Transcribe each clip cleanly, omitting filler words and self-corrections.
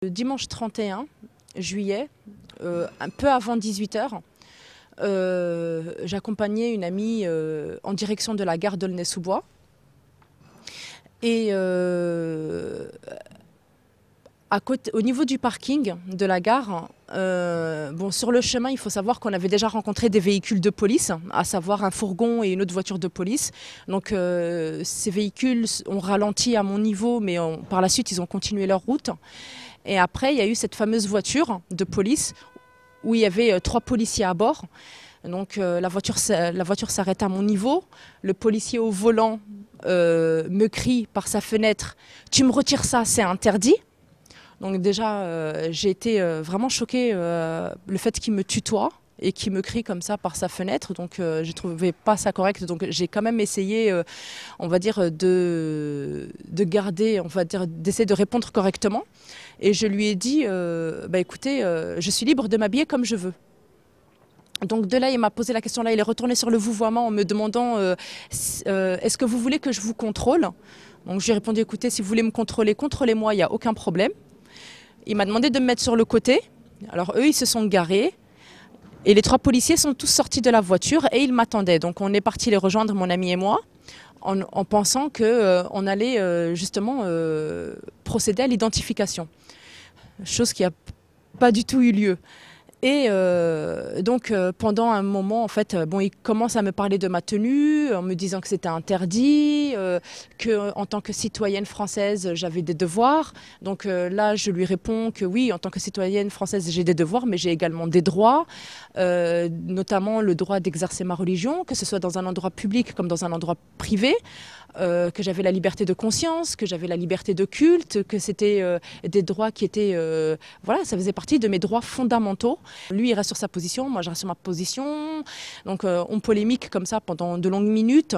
Dimanche 31 juillet, un peu avant 18 h, j'accompagnais une amie en direction de la gare d'Aulnay-sous-Bois. Et au niveau du parking de la gare, sur le chemin, il faut savoir qu'on avait déjà rencontré des véhicules de police, à savoir un fourgon et une autre voiture de police. Donc ces véhicules ont ralenti à mon niveau, mais par la suite, ils ont continué leur route. Et après, il y a eu cette fameuse voiture de police où il y avait 3 policiers à bord. Donc la voiture s'arrête à mon niveau. Le policier au volant me crie par sa fenêtre « Tu me retires ça, c'est interdit ». Donc déjà, j'ai été vraiment choquée le fait qu'il me tutoie et qu'il me crie comme ça par sa fenêtre. Donc je ne trouvais pas ça correct. Donc j'ai quand même essayé, on va dire, de garder, on va dire, d'essayer de répondre correctement. Et je lui ai dit, écoutez, je suis libre de m'habiller comme je veux. Donc de là, il m'a posé la question là, il est retourné sur le vouvoiement en me demandant est-ce que vous voulez que je vous contrôle? Donc je lui ai répondu, écoutez, si vous voulez me contrôler, contrôlez-moi, il n'y a aucun problème. Il m'a demandé de me mettre sur le côté. Alors eux, ils se sont garés. Et les 3 policiers sont tous sortis de la voiture et ils m'attendaient. Donc on est parti les rejoindre, mon ami et moi, en pensant qu'on allait justement procéder à l'identification. Chose qui n'a pas du tout eu lieu. Et donc pendant un moment, en fait, il commence à me parler de ma tenue, en me disant que c'était interdit, qu'en tant que citoyenne française, j'avais des devoirs. Donc là, je lui réponds que oui, en tant que citoyenne française, j'ai des devoirs, mais j'ai également des droits, notamment le droit d'exercer ma religion, que ce soit dans un endroit public comme dans un endroit privé. Que j'avais la liberté de conscience, que j'avais la liberté de culte, que c'était des droits qui étaient... voilà, ça faisait partie de mes droits fondamentaux. Lui, il reste sur sa position, moi je reste sur ma position. Donc on polémique comme ça pendant de longues minutes.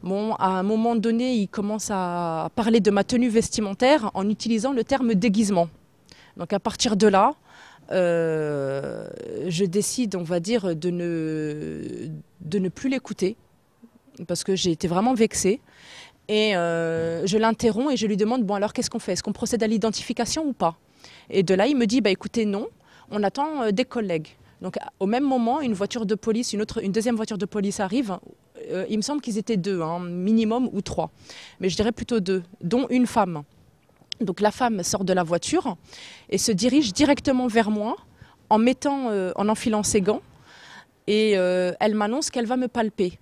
Bon, à un moment donné, il commence à parler de ma tenue vestimentaire en utilisant le terme déguisement. Donc à partir de là, je décide, on va dire, de ne plus l'écouter. Parce que j'ai été vraiment vexée. Et je l'interromps et je lui demande, bon alors qu'est-ce qu'on fait? Est-ce qu'on procède à l'identification ou pas? Et de là, il me dit, écoutez, non, on attend des collègues. Donc au même moment, une voiture de police, une deuxième voiture de police arrive. Il me semble qu'ils étaient 2, minimum, ou 3. Mais je dirais plutôt 2, dont une femme. Donc la femme sort de la voiture et se dirige directement vers moi en enfilant ses gants. Et elle m'annonce qu'elle va me palper.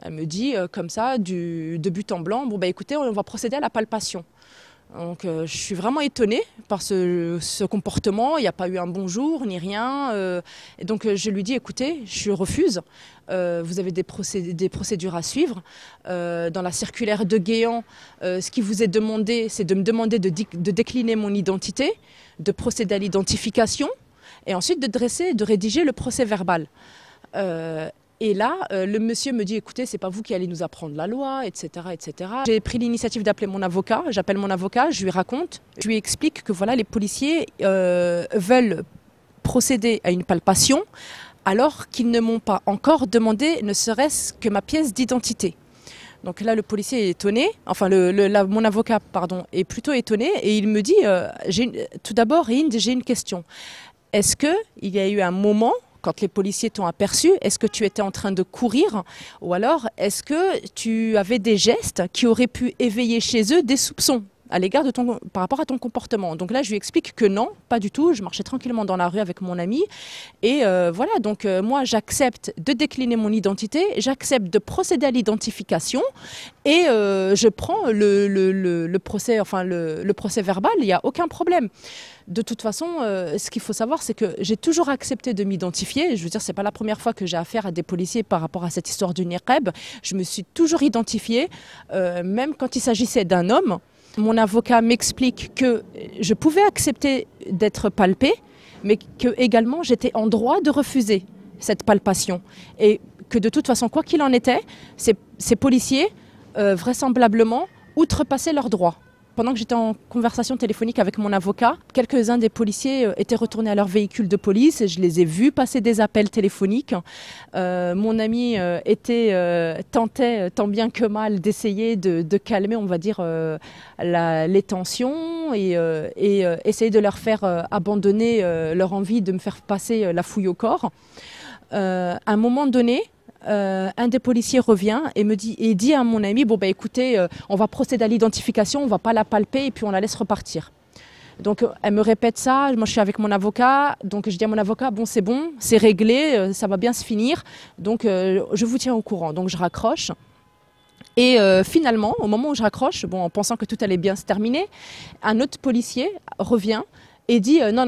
Elle me dit comme ça, de but en blanc, écoutez, on va procéder à la palpation. Donc je suis vraiment étonnée par ce comportement. Il n'y a pas eu un bonjour ni rien. Et donc je lui dis, écoutez, je refuse. Vous avez des procédures à suivre. Dans la circulaire de Guéant, ce qui vous est demandé, c'est de me demander de décliner mon identité, de procéder à l'identification et ensuite de rédiger le procès verbal. Et là, le monsieur me dit, écoutez, c'est pas vous qui allez nous apprendre la loi, etc., etc. J'ai pris l'initiative d'appeler mon avocat. J'appelle mon avocat, je lui raconte, je lui explique que voilà, les policiers veulent procéder à une palpation alors qu'ils ne m'ont pas encore demandé ne serait-ce que ma pièce d'identité. Donc là, le policier est étonné, enfin mon avocat, pardon, est plutôt étonné et il me dit, tout d'abord, Inde, j'ai une question. Est-ce qu'il y a eu un moment quand les policiers t'ont aperçu, est-ce que tu étais en train de courir ou alors est-ce que tu avais des gestes qui auraient pu éveiller chez eux des soupçons à l'égard de par rapport à ton comportement? Donc là, je lui explique que non, pas du tout. Je marchais tranquillement dans la rue avec mon ami. Et voilà, donc moi, j'accepte de décliner mon identité, j'accepte de procéder à l'identification et je prends le procès verbal, il n'y a aucun problème. De toute façon, ce qu'il faut savoir, c'est que j'ai toujours accepté de m'identifier. Je veux dire, c'est pas la première fois que j'ai affaire à des policiers par rapport à cette histoire du niqab. Je me suis toujours identifiée, même quand il s'agissait d'un homme. Mon avocat m'explique que je pouvais accepter d'être palpée, mais que également j'étais en droit de refuser cette palpation. Et que de toute façon, quoi qu'il en était, ces policiers, vraisemblablement, outrepassaient leurs droits. Pendant que j'étais en conversation téléphonique avec mon avocat, quelques-uns des policiers étaient retournés à leur véhicule de police et je les ai vus passer des appels téléphoniques. Mon ami tentait tant bien que mal d'essayer de calmer, on va dire, les tensions. palpation et essayer de leur faire abandonner leur envie de me faire passer la fouille au corps. À un moment donné, un des policiers revient et dit à mon ami, bon bah écoutez, on va procéder à l'identification, on va pas la palper et puis on la laisse repartir. Donc elle me répète ça, moi je suis avec mon avocat, donc je dis à mon avocat, bon c'est réglé, ça va bien se finir, donc je vous tiens au courant. Donc je raccroche. Et finalement, au moment où je raccroche, bon, en pensant que tout allait bien se terminer, un autre policier revient et dit non,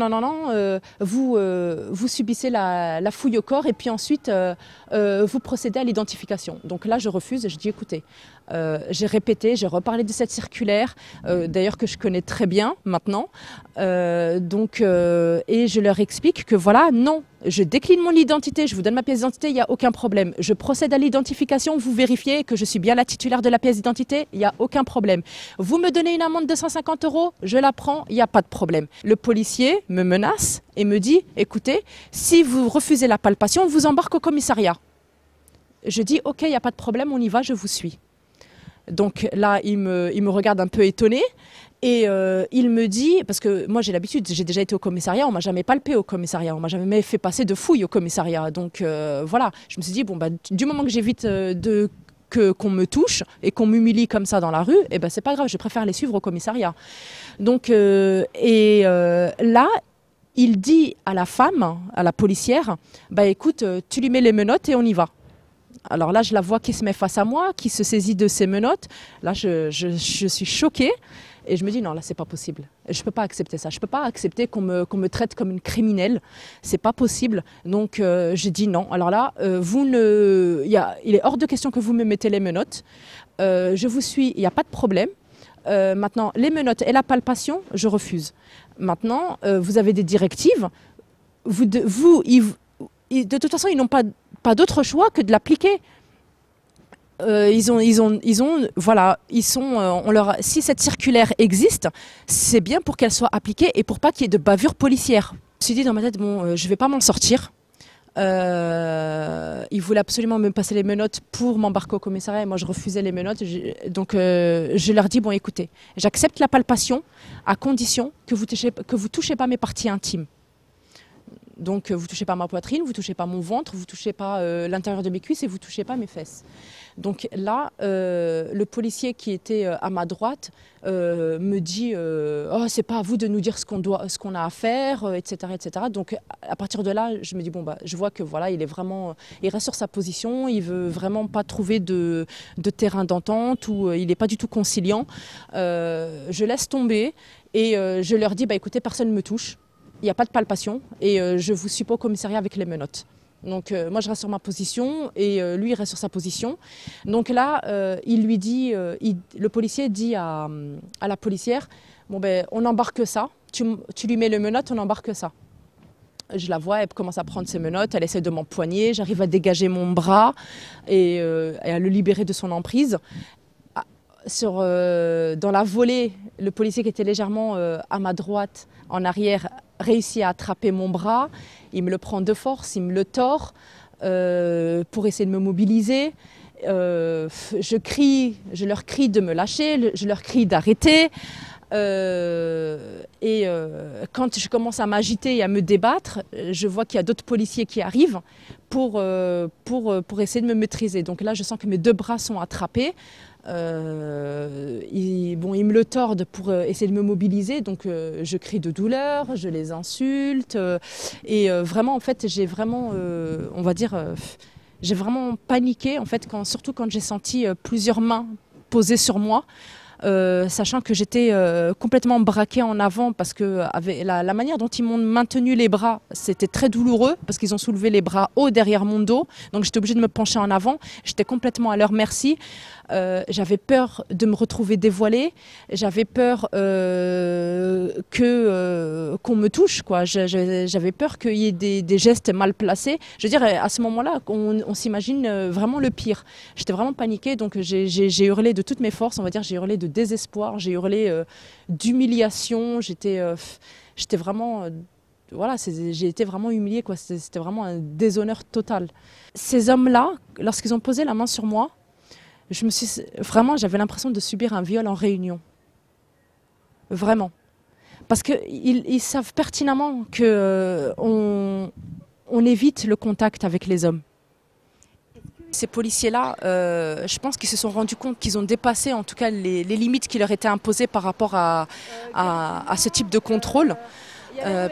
vous subissez la fouille au corps et puis ensuite vous procédez à l'identification. Donc là je refuse et je dis écoutez, j'ai répété, j'ai reparlé de cette circulaire, d'ailleurs que je connais très bien maintenant, et je leur explique que voilà, non, je décline mon identité, je vous donne ma pièce d'identité, il n'y a aucun problème. Je procède à l'identification, vous vérifiez que je suis bien la titulaire de la pièce d'identité, il n'y a aucun problème. Vous me donnez une amende de 150 €, je la prends, il n'y a pas de problème. Le policier me menace et me dit, écoutez, si vous refusez la palpation, on vous embarque au commissariat. Je dis, ok, il n'y a pas de problème, on y va, je vous suis. Donc là, il me regarde un peu étonné. Et il me dit, parce que moi j'ai l'habitude, j'ai déjà été au commissariat, on m'a jamais palpé au commissariat, on m'a jamais fait passer de fouille au commissariat. Donc voilà, je me suis dit, bon, bah, du moment que j'évite qu'on me touche et qu'on m'humilie comme ça dans la rue, eh ben, c'est pas grave, je préfère les suivre au commissariat. Donc, là, il dit à la femme, à la policière, bah écoute, tu lui mets les menottes et on y va. Alors là, je la vois qui se met face à moi, qui se saisit de ses menottes. Là, je suis choquée. Et je me dis non, là c'est pas possible. Je peux pas accepter ça. Je peux pas accepter qu'on me traite comme une criminelle. C'est pas possible. Donc j'ai dit non. Alors là, il est hors de question que vous me mettez les menottes. Je vous suis, il n'y a pas de problème. Maintenant, les menottes et la palpation, je refuse. Maintenant, vous avez des directives. De toute façon, ils n'ont pas d'autre choix que de l'appliquer. Si cette circulaire existe, c'est bien pour qu'elle soit appliquée et pour pas qu'il y ait de bavure policière. Je me suis dit dans ma tête, bon, je vais pas m'en sortir. Ils voulaient absolument me passer les menottes pour m'embarquer au commissariat et moi je refusais les menottes. Donc je leur dis, bon écoutez, j'accepte la palpation à condition que vous touchez pas mes parties intimes. Donc vous touchez pas ma poitrine, vous touchez pas mon ventre, vous touchez pas l'intérieur de mes cuisses et vous touchez pas mes fesses. Donc là, le policier qui était à ma droite me dit oh, c'est pas à vous de nous dire ce qu'on a à faire, etc., etc. Donc à partir de là, je me dis bon bah je vois que voilà, il reste sur sa position, il veut vraiment pas trouver de terrain d'entente ou il n'est pas du tout conciliant. Je laisse tomber et je leur dis bah écoutez, personne ne me touche. Il n'y a pas de palpation et je ne vous suis pas au commissariat avec les menottes. Donc moi je reste sur ma position et lui il reste sur sa position. Donc là le policier dit à la policière, bon ben on embarque ça, tu lui mets les menottes, on embarque ça. Je la vois, elle commence à prendre ses menottes, elle essaie de m'empoigner, j'arrive à dégager mon bras et à le libérer de son emprise. Dans la volée, le policier qui était légèrement à ma droite, en arrière, réussit à attraper mon bras. Il me le prend de force, il me le tord pour essayer de me mobiliser. Je leur crie de me lâcher, je leur crie d'arrêter. Quand je commence à m'agiter et à me débattre, je vois qu'il y a d'autres policiers qui arrivent pour essayer de me maîtriser. Donc là, je sens que mes deux bras sont attrapés. Ils me le tordent pour essayer de me mobiliser, donc je crie de douleur, je les insulte et vraiment en fait j'ai vraiment j'ai vraiment paniqué en fait surtout quand j'ai senti plusieurs mains posées sur moi. Sachant que j'étais complètement braquée en avant parce que la manière dont ils m'ont maintenu les bras, c'était très douloureux parce qu'ils ont soulevé les bras haut derrière mon dos. Donc j'étais obligée de me pencher en avant. J'étais complètement à leur merci. J'avais peur de me retrouver dévoilée. J'avais peur qu'on me touche, quoi. J'avais peur qu'il y ait des gestes mal placés. Je veux dire, à ce moment-là, on s'imagine vraiment le pire. J'étais vraiment paniquée, donc j'ai hurlé de toutes mes forces. On va dire, j'ai hurlé de désespoir, j'ai hurlé d'humiliation. J'étais vraiment... Voilà, j'ai été vraiment humiliée, quoi. C'était vraiment un déshonneur total. Ces hommes-là, lorsqu'ils ont posé la main sur moi, j'avais l'impression de subir un viol en réunion. Vraiment. Parce qu'ils savent pertinemment qu'on évite le contact avec les hommes. Ces policiers-là, je pense qu'ils se sont rendus compte qu'ils ont dépassé en tout cas les limites qui leur étaient imposées par rapport à ce type de contrôle.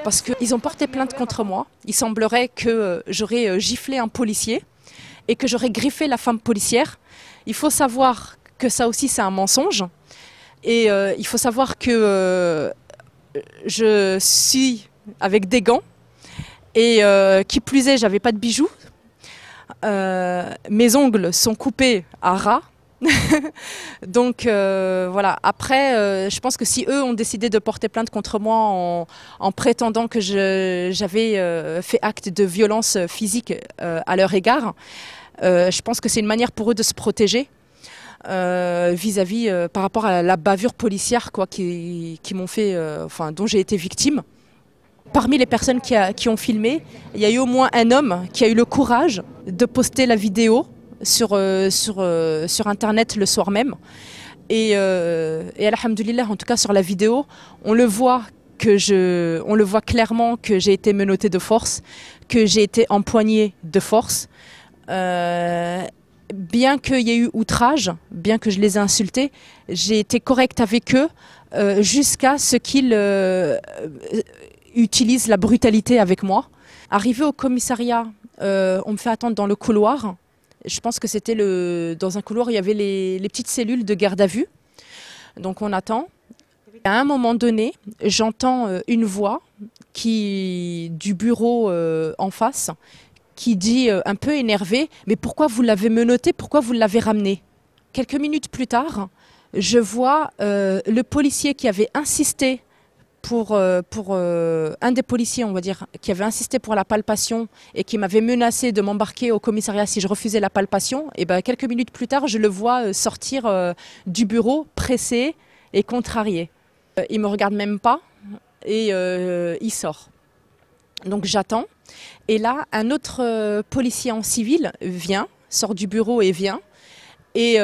Parce qu'ils ont porté plainte contre moi. Il semblerait que j'aurais giflé un policier et que j'aurais griffé la femme policière. Il faut savoir que ça aussi c'est un mensonge. Et il faut savoir que je suis avec des gants et qui plus est, j'avais pas de bijoux. Mes ongles sont coupés à ras. Donc voilà, après je pense que si eux ont décidé de porter plainte contre moi en prétendant que j'avais fait acte de violence physique à leur égard, je pense que c'est une manière pour eux de se protéger vis-à-vis par rapport à la bavure policière quoi, qui m'ont fait, enfin, dont j'ai été victime. Parmi les personnes qui ont filmé, il y a eu au moins un homme qui a eu le courage de poster la vidéo sur Internet le soir même. Et alhamdoulilah, en tout cas sur la vidéo, on le voit clairement que j'ai été menottée de force, que j'ai été empoignée de force. Bien qu'il y ait eu outrage, bien que je les ai insultés, j'ai été correcte avec eux jusqu'à ce qu'ils utilisent la brutalité avec moi. Arrivé au commissariat, on me fait attendre dans le couloir. Je pense que c'était dans un couloir où il y avait les petites cellules de garde à vue. Donc on attend. À un moment donné, j'entends une voix du bureau en face qui dit un peu énervée « Mais pourquoi vous l'avez menotté? Pourquoi vous l'avez ramené ?» Quelques minutes plus tard, je vois le policier qui avait insisté pour un des policiers, on va dire, qui avait insisté pour la palpation et qui m'avait menacé de m'embarquer au commissariat si je refusais la palpation, et ben, quelques minutes plus tard, je le vois sortir du bureau, pressé et contrarié. Il ne me regarde même pas et il sort. Donc j'attends. Et là, un autre policier en civil sort du bureau et vient, et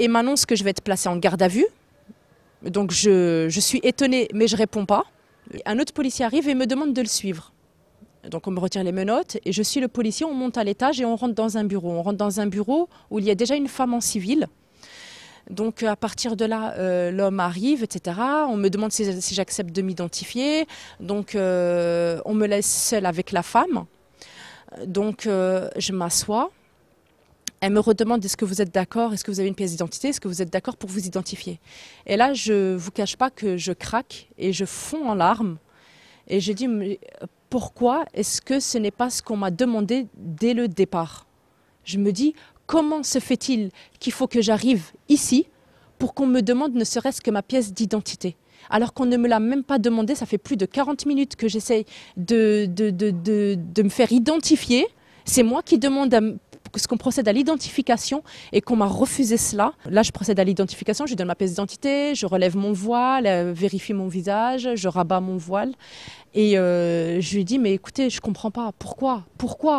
m'annonce que je vais être placée en garde à vue. Donc je suis étonnée, mais je ne réponds pas. Un autre policier arrive et me demande de le suivre. Donc on me retire les menottes et je suis le policier, on monte à l'étage et on rentre dans un bureau. On rentre dans un bureau où il y a déjà une femme en civil. Donc à partir de là, l'homme arrive, etc. On me demande si j'accepte de m'identifier. Donc on me laisse seule avec la femme. Donc je m'assois. Elle me redemande est-ce que vous êtes d'accord, est-ce que vous avez une pièce d'identité, est-ce que vous êtes d'accord pour vous identifier. Et là, je ne vous cache pas que je craque et je fonds en larmes. Et je dis pourquoi est-ce que ce n'est pas ce qu'on m'a demandé dès le départ? Je me dis comment se fait-il qu'il faut que j'arrive ici pour qu'on me demande ne serait-ce que ma pièce d'identité? Alors qu'on ne me l'a même pas demandé, ça fait plus de 40 minutes que j'essaye de me faire identifier. C'est moi qui demande ce qu'on procède à l'identification et qu'on m'a refusé cela. Là, je procède à l'identification, je lui donne ma pièce d'identité, je relève mon voile, vérifie mon visage, je rabats mon voile. Et je lui dis, mais écoutez, je ne comprends pas. Pourquoi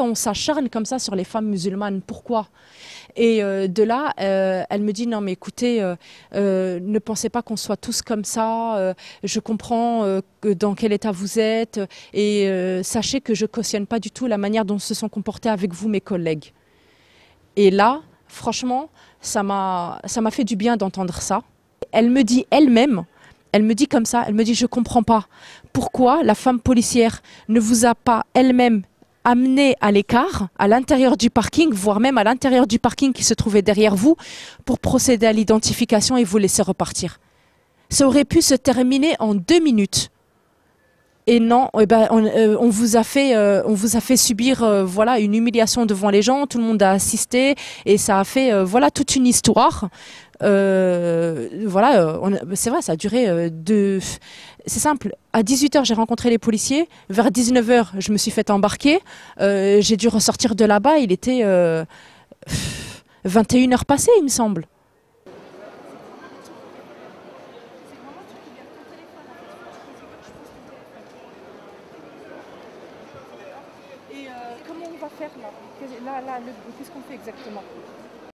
on s'acharne comme ça sur les femmes musulmanes? Pourquoi? Et de là, elle me dit, non mais écoutez, ne pensez pas qu'on soit tous comme ça, je comprends dans quel état vous êtes, et sachez que je ne cautionne pas du tout la manière dont se sont comportés avec vous mes collègues. Et là, franchement, ça m'a fait du bien d'entendre ça. Elle me dit elle-même, elle me dit comme ça, elle me dit, je ne comprends pas pourquoi la femme policière ne vous a pas elle-même amené à l'écart, à l'intérieur du parking, voire même à l'intérieur du parking qui se trouvait derrière vous, pour procéder à l'identification et vous laisser repartir. Ça aurait pu se terminer en 2 minutes. Et non, eh ben, on vous a fait subir voilà, une humiliation devant les gens, tout le monde a assisté et ça a fait voilà, toute une histoire. Voilà, c'est vrai, ça a duré c'est simple, à 18h j'ai rencontré les policiers, vers 19h je me suis fait embarquer, j'ai dû ressortir de là-bas, il était 21h passées il me semble. Et comment on va faire là? Qu'est-ce qu'on fait exactement?